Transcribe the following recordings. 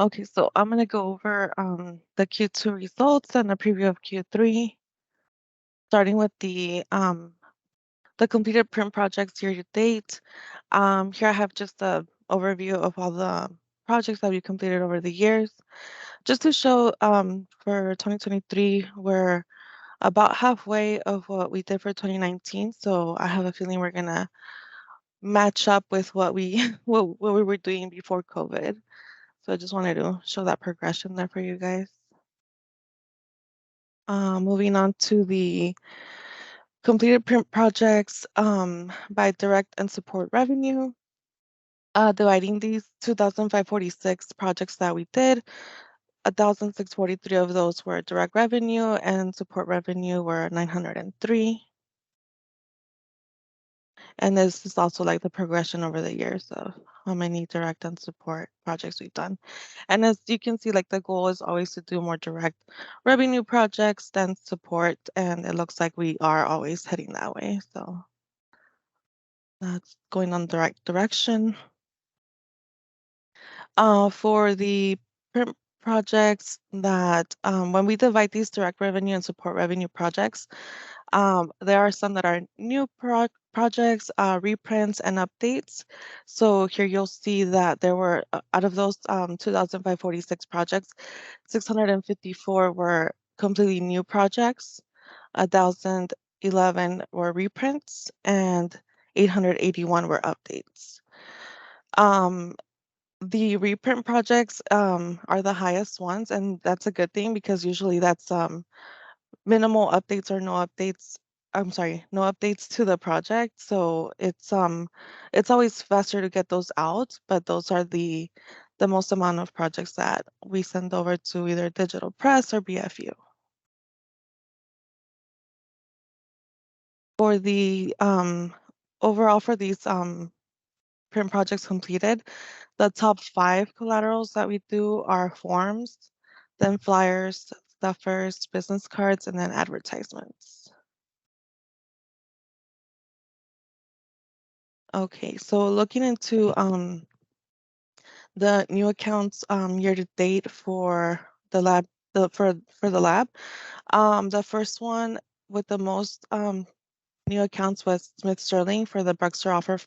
Okay, so I'm going to go over the Q2 results and a preview of Q3, starting with the completed print projects year to date. Here I have just a overview of all the projects that we completed over the years. Just to show for 2023, we're about halfway of what we did for 2019. So I have a feeling we're gonna match up with what we what we were doing before COVID. So I just wanted to show that progression there for you guys. Moving on to the completed print projects by direct and support revenue. Dividing these 2,546 projects that we did, 1,643 of those were direct revenue and support revenue were 903. And this is also like the progression over the years of how many direct and support projects we've done. And as you can see, like the goal is always to do more direct revenue projects than support. And it looks like we are always heading that way. So that's going on the right direction. For the print projects that when we divide these direct revenue and support revenue projects, there are some that are new projects, reprints, and updates. So here you'll see that there were, out of those 2,546 projects, 654 were completely new projects, 1,011 were reprints, and 881 were updates. The reprint projects are the highest ones, and that's a good thing because usually that's minimal updates or no updates. I'm sorry, no updates to the project. So it's always faster to get those out, but those are the most amount of projects that we send over to either digital press or BFU. For the overall for these print projects completed, the top 5 collaterals that we do are forms, then flyers, stuffers, business cards, and then advertisements. Okay, so looking into the new accounts year to date for the lab, for the lab, the first one with the most new accounts was Smith Sterling for the Bruxer offer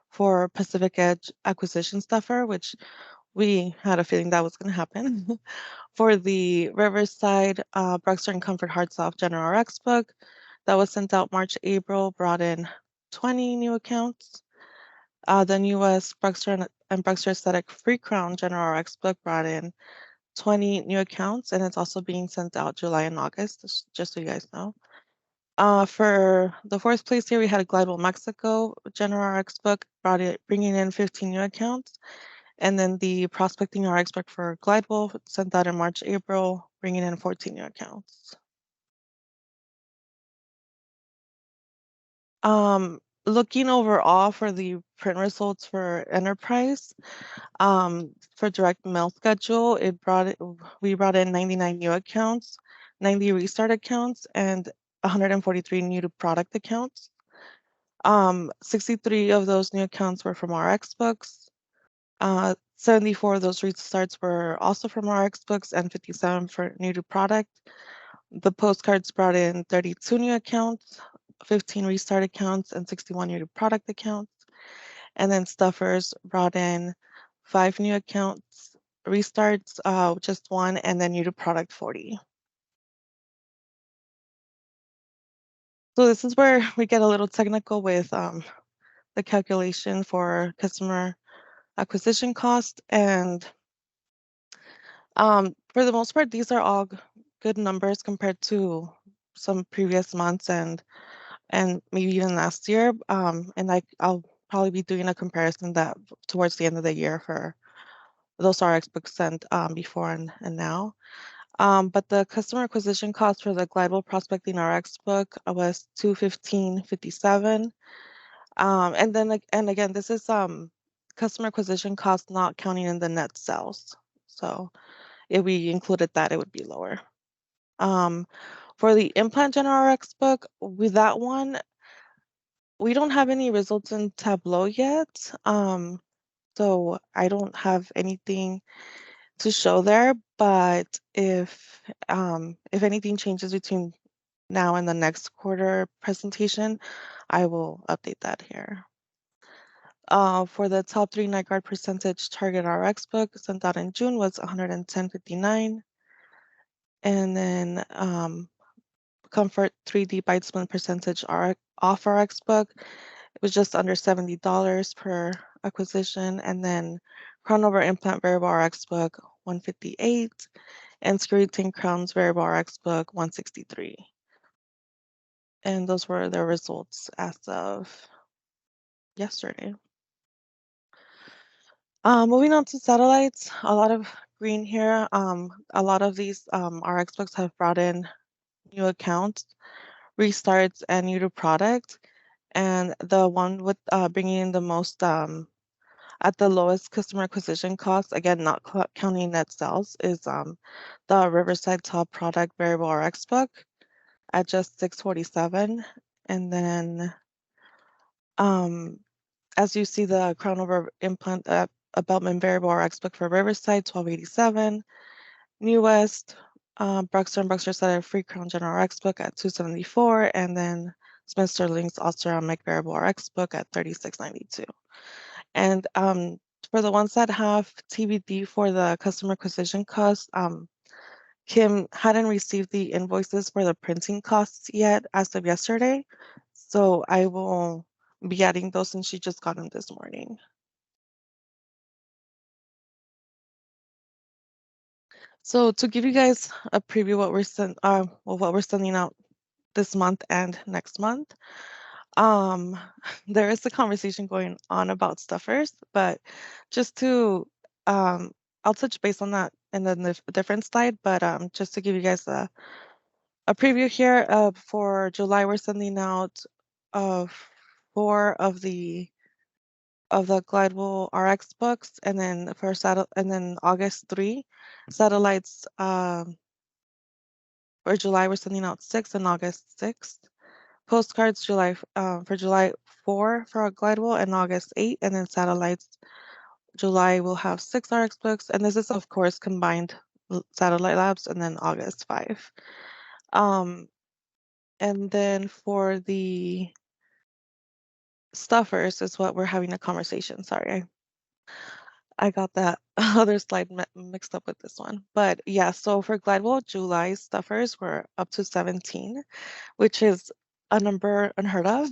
for Pacific Edge acquisition stuffer, which we had a feeling that was going to happen. For the Riverside Bruxer and Comfort Hard Soft General RX book that was sent out March, April, brought in 20 new accounts. The newest Bruxer and Bruxer Aesthetic Free Crown General RX book brought in 20 new accounts, and it's also being sent out July and August, just so you guys know. For the 4th place here, we had a Glidewell Mexico General RX book, bringing in 15 new accounts. And then the Prospecting RX book for Glidewell sent out in March, April, bringing in 14 new accounts. Looking overall for the print results for Enterprise, for direct mail schedule, we brought in 99 new accounts, 90 restart accounts, and 143 new to product accounts. 63 of those new accounts were from RX books. 74 of those restarts were also from RX books and 57 for new to product. The postcards brought in 32 new accounts, 15 restart accounts, and 61 new to product accounts. And then stuffers brought in 5 new accounts, restarts, just 1, and then new to product 40. So this is where we get a little technical with the calculation for customer acquisition cost. And for the most part, these are all good numbers compared to some previous months and maybe even last year. And I'll probably be doing a comparison that towards the end of the year for those RX books sent before and now. But the customer acquisition cost for the Glidewell Prospecting RX book was $215.57. And again, this is customer acquisition cost not counting in the net sales. So if we included that, it would be lower. For the Implant General RX book, with that one, we don't have any results in Tableau yet. So I don't have anything to show there, but if anything changes between now and the next quarter presentation, I will update that here. For the top 3 night guard percentage Target RX book sent out in June was 110.59, and then Comfort 3D Bitesman percentage off RX book, it was just under $70 per acquisition, and then Crown Over Implant Variable RX book 158, and Screeton Crown's Variable RX book 163. And those were the results as of yesterday. Moving on to satellites, a lot of green here. A lot of these RX books have brought in new accounts, restarts, and new to product. And the one with bringing in the most at the lowest customer acquisition cost, again, not counting net sales, is the Riverside Top Product Variable RX book at just $647. And then as you see, the Crown Over Implant Beltman Variable RX book for Riverside, $1287. New West, Bruxer and Bruxer set a free Crown General RX book at $274, and then Smith Sterling's All-Ceramic Variable RX book at $3692. And for the ones that have TBD for the customer acquisition cost, Kim hadn't received the invoices for the printing costs yet as of yesterday, so I will be adding those since she just got them this morning. So to give you guys a preview what we're sending out this month and next month, there is a conversation going on about stuffers, but just to I'll touch base on that in the different slide, but just to give you guys a preview here, for July we're sending out 4 of the Glidewell RX books, and then and then August 3 satellites. For July we're sending out 6 and August 6. Postcards for July 4 for our Glidewell and August 8, and then satellites July will have 6 RX books, and this is of course combined satellite labs, and then August 5. And then for the stuffers is what we're having a conversation. Sorry, I got that other slide mixed up with this one. But yeah, so for Glidewell, July stuffers were up to 17, which is a number unheard of.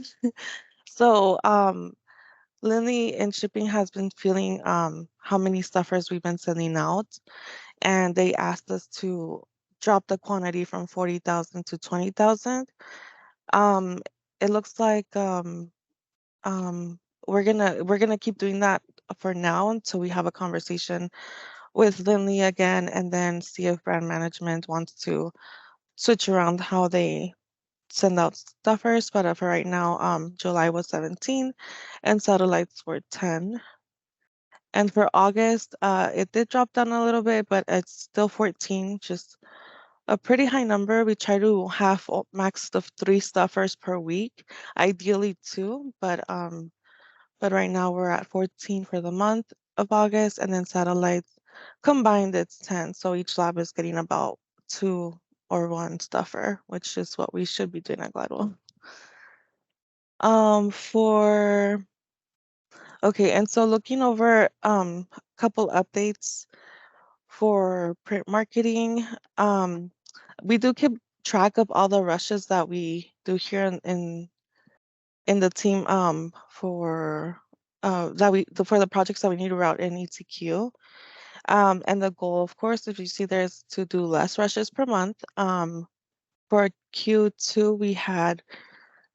So Lindley in shipping has been feeling how many stuffers we've been sending out, and they asked us to drop the quantity from 40,000 to 20,000. It looks like we're gonna keep doing that for now until we have a conversation with Lindley again, and then see if brand management wants to switch around how they send out stuffers. But for right now, July was 17 and satellites were 10. And for August, it did drop down a little bit, but it's still 14, just a pretty high number. We try to have max of 3 stuffers per week, ideally 2, but right now we're at 14 for the month of August, and then satellites combined it's 10. So each lab is getting about 2 or 1 stuffer, which is what we should be doing at Glidewell. Okay, and so looking over a couple updates for print marketing, we do keep track of all the rushes that we do here in the team for for the projects that we need to route in ETQ. And the goal, of course, if you see there's to do less rushes per month. For Q2, we had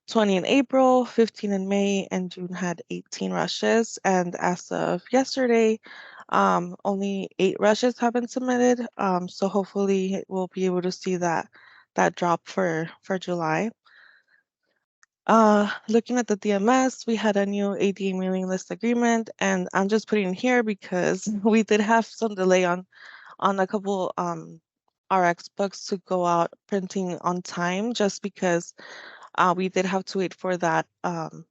20 in April, 15 in May, and June had 18 rushes. And as of yesterday, only 8 rushes have been submitted. So hopefully we'll be able to see that drop for July. Looking at the DMS, we had a new ADA mailing list agreement, and I'm just putting it here because we did have some delay on a couple RX books to go out printing on time, just because we did have to wait for that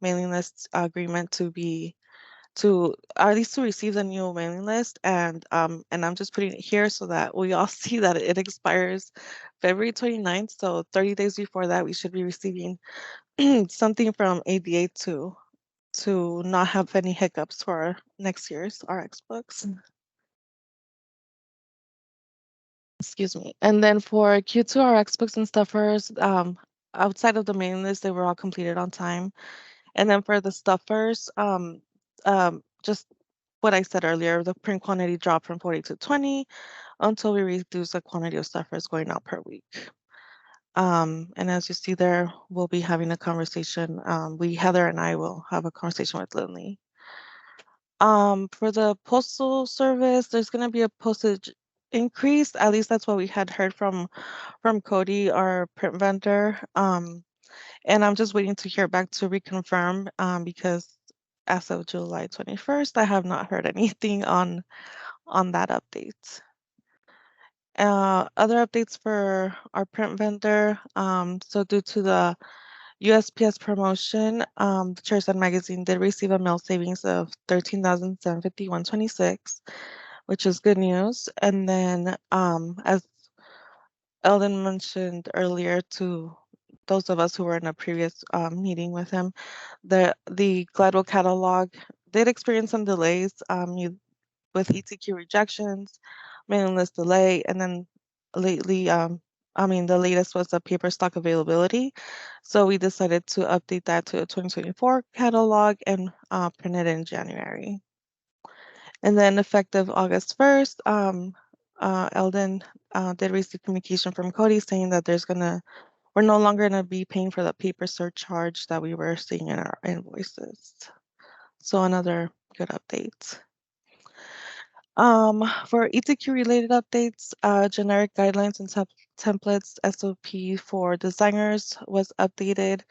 mailing list agreement to be to at least to receive the new mailing list, and I'm just putting it here so that we all see that it expires February 29th. So 30 days before that, we should be receiving something from ADA to not have any hiccups for next year's RX books. Excuse me. And then for Q2 RX books and stuffers, outside of the mailing list, they were all completed on time. And then for the stuffers, just what I said earlier, the print quantity dropped from 40 to 20 until we reduce the quantity of stuffers going out per week. And as you see there, we'll be having a conversation. Heather and I will have a conversation with Lindley. For the postal service, there's going to be a postage increase. At least that's what we had heard from Cody, our print vendor. And I'm just waiting to hear back to reconfirm because as of July 21st, I have not heard anything on that update. Other updates for our print vendor. So due to the USPS promotion, the Chairset magazine did receive a mail savings of $13,751.26, which is good news. And then, as Eldon mentioned earlier to those of us who were in a previous meeting with him, the Gladwell catalog did experience some delays with ETQ rejections, mailing list delay, and then lately, the latest was the paper stock availability. So we decided to update that to a 2024 catalog and print it in January. And then effective August 1st, Eldon did receive communication from Cody saying that we're no longer gonna be paying for the paper surcharge that we were seeing in our invoices. So another good update. For ETQ related updates, generic guidelines and templates SOP for designers was updated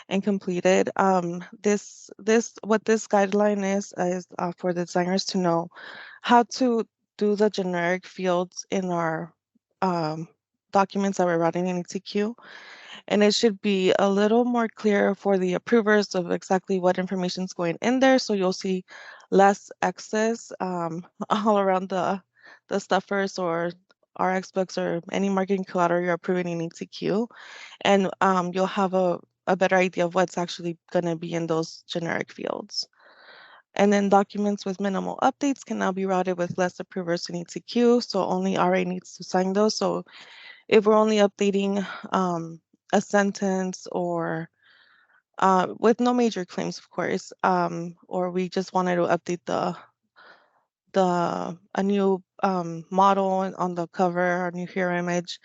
and completed. What this guideline is for designers to know how to do the generic fields in our documents that we're writing in ETQ. And it should be a little more clear for the approvers of exactly what information is going in there. So you'll see less X's all around the stuffers or RX books or any marketing collateral you're approving in ETQ. And you'll have a better idea of what's actually going to be in those generic fields. And then documents with minimal updates can now be routed with less approvers in ETQ. So only RA needs to sign those. So if we're only updating a sentence or with no major claims, of course, or we just wanted to update a new model on the cover, a new hero image,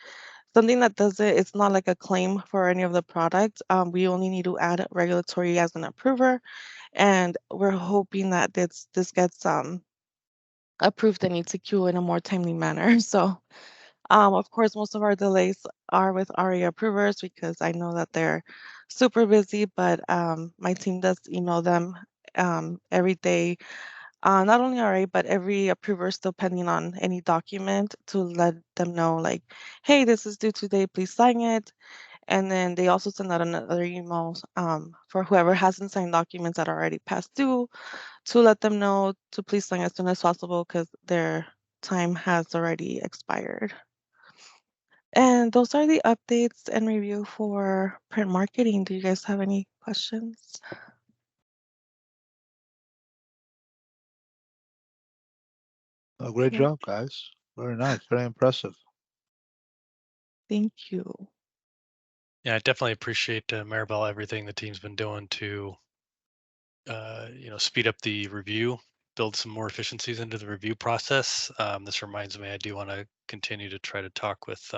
something that does it, it's not like a claim for any of the products. We only need to add regulatory as an approver, and we're hoping that this gets approved in ETQ in a more timely manner. So of course, most of our delays are with RA approvers because I know that they're super busy, but my team does email them every day. Not only RA, but every approver still pending on any document to let them know, like, hey, this is due today, please sign it. And then they also send out another email for whoever hasn't signed documents that are already past due to let them know to please sign as soon as possible because their time has already expired. And those are the updates and review for print marketing. Do you guys have any questions? Oh, great job, guys. Very nice. Very impressive. Thank you. Yeah, I definitely appreciate Maribel, everything the team's been doing to, speed up the review, build some more efficiencies into the review process. This reminds me, I do want to continue to try to talk with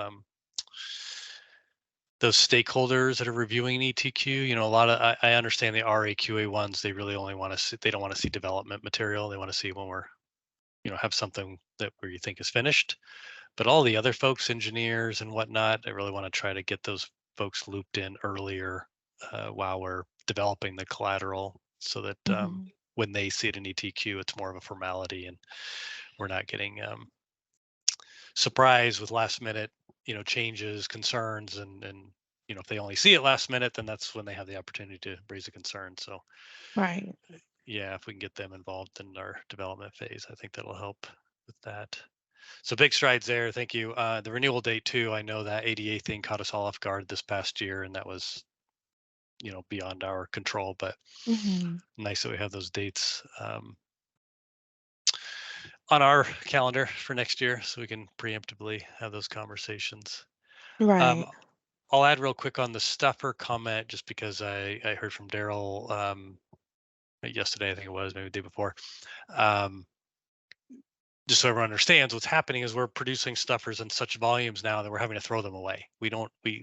those stakeholders that are reviewing ETQ. A lot of I understand the RAQA ones. They really only want to see. They don't want to see development material. They want to see when we're, have something that where you think is finished. But all the other folks, engineers and whatnot, I really want to try to get those folks looped in earlier while we're developing the collateral, so that when they see it in ETQ, it's more of a formality and we're not getting surprised with last minute, changes, concerns, and if they only see it last minute, then that's when they have the opportunity to raise a concern. So Right. yeah, if we can get them involved in our development phase, I think that'll help with that. So big strides there. Thank you. The renewal date too. I know that ADA thing caught us all off guard this past year, and that was, beyond our control. But Mhm. nice that we have those dates on our calendar for next year, so we can preemptively have those conversations. Right. I'll add real quick on the stuffer comment, just because I heard from Daryl yesterday, I think it was, maybe the day before. Just so everyone understands, what's happening is we're producing stuffers in such volumes now that we're having to throw them away. We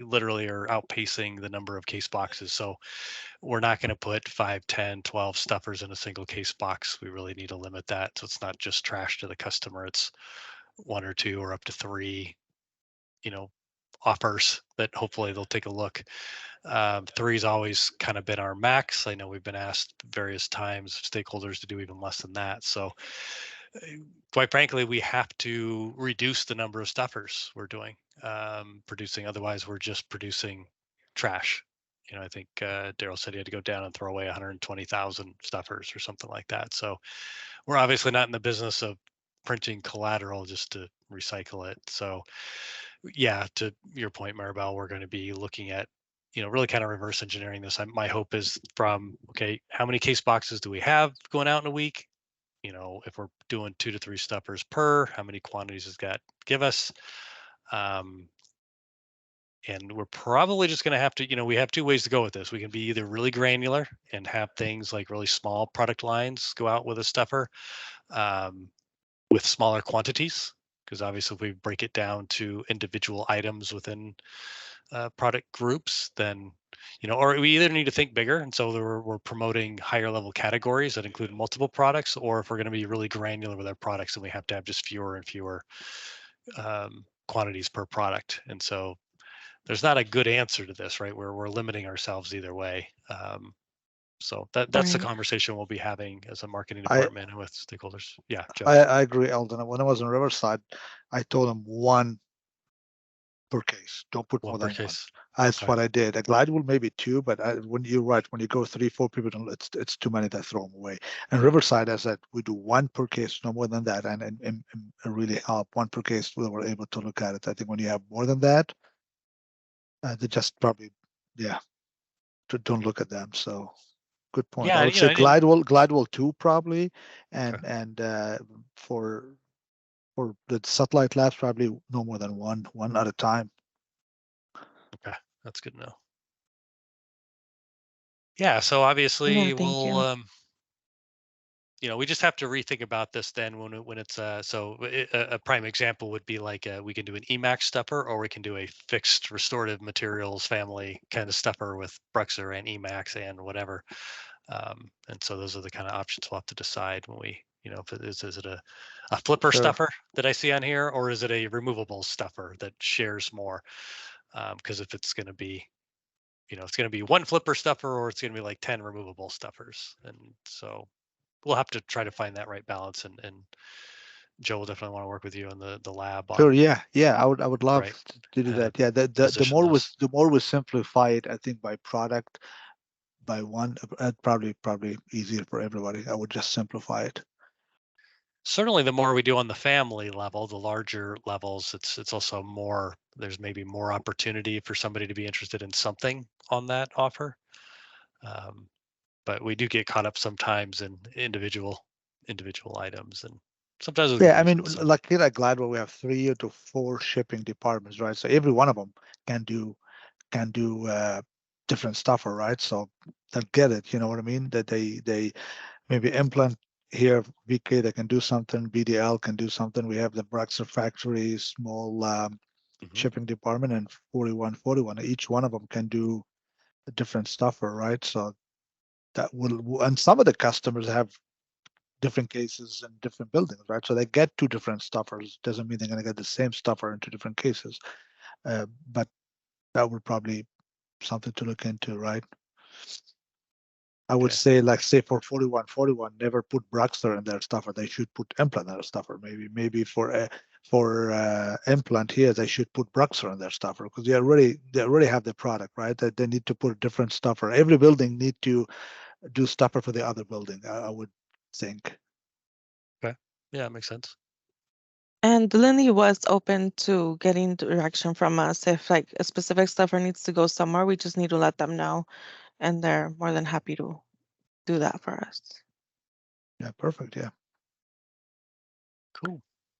literally are outpacing the number of case boxes. So we're not going to put 5, 10, 12 stuffers in a single case box. We really need to limit that. So it's not just trash to the customer. It's 1 or 2 or up to 3, offers that hopefully they'll take a look. 3's always kind of been our max. I know we've been asked various times, stakeholders, to do even less than that. So quite frankly, we have to reduce the number of stuffers we're producing. Otherwise, we're just producing trash. I think Daryl said he had to go down and throw away 120,000 stuffers or something like that. So we're obviously not in the business of printing collateral just to recycle it. So yeah, to your point, Maribel, we're going to be looking at, really kind of reverse engineering this. My hope is from, okay, how many case boxes do we have going out in a week? If we're doing 2 to 3 stuffers per, how many quantities does that give us? And we're probably just going to have to, we have 2 ways to go with this. We can be either really granular and have things like really small product lines go out with a stuffer with smaller quantities, because obviously if we break it down to individual items within product groups, then or we either need to think bigger, and so we're promoting higher level categories that include multiple products, or if we're going to be really granular with our products, then we have to have just fewer and fewer quantities per product. And so there's not a good answer to this, right? We're limiting ourselves either way. So that's the Right. conversation we'll be having as a marketing I- department and with stakeholders. Yeah, Joe. I agree, Eldon. When I was in Riverside, I told them 1 per case. Don't put 1 more per than 1. case. That's Okay. what I did. A glide will maybe 2, but when you're right, when you go 3, 4 people, it's too many that throw them away. And Riverside, I said, we do 1 per case, no more than that, and really help 1 per case. We were able to look at it. I think when you have more than that, they just probably, don't look at them. So good point. Yeah, I would say I didn't. Glidewell 2 probably, and Okay. and for the satellite labs, probably no more than one at a time. Okay, that's good to know. Yeah, so No, obviously thank you. we'll we just have to rethink about this then when it's a prime example would be like we can do an Emax stuffer, or we can do a fixed restorative materials family kind of stuffer with Bruxer and Emax and whatever. And so those are the kind of options we'll have to decide when we, if it is it a flipper Sure. stuffer that I see on here, or is it a removable stuffer that shares more? Because if it's going to be, it's going to be 1 flipper stuffer, or it's going to be like 10 removable stuffers. And so we'll have to try to find that right balance. And Joe will definitely want to work with you in the lab on, Sure. Yeah. I would love right, to do how to that. Yeah. The position more those. we simplify it, I think by product, by one, probably easier for everybody. I would just simplify it. Certainly, the more we do on the family level, the larger levels, it's also more. There's maybe more opportunity for somebody to be interested in something on that offer. But we do get caught up sometimes in individual items, and sometimes with Yeah. good I mean, reason. So like here at Gladwell, we have 3 to 4 shipping departments, right? So every one of them can do different stuffer, right? So they'll get it. You know what I mean? That they maybe implant here, VK, they can do something, BDL can do something. We have the Bruxer factory, small shipping department, and 4141. Each one of them can do a different stuffer, right? So that will, and some of the customers have different cases in different buildings, right? So they get 2 different stuffers. Doesn't mean they're going to get the same stuffer in 2 different cases. But that would probably something to look into, right? I would okay. say, like, say for 4141, never put Bruxer in their stuffer. They should put implant in their stuffer. Maybe for implant here, they should put Bruxer in their stuffer, because they already have the product, right? That they need to put a different stuffer. Every building need to do stopper for the other building, I would think. Yeah, it makes sense. And Lindley was open to getting direction from us if like a specific stuffer needs to go somewhere. We just need to let them know, and they're more than happy to do that for us. Yeah, perfect. Yeah. Cool.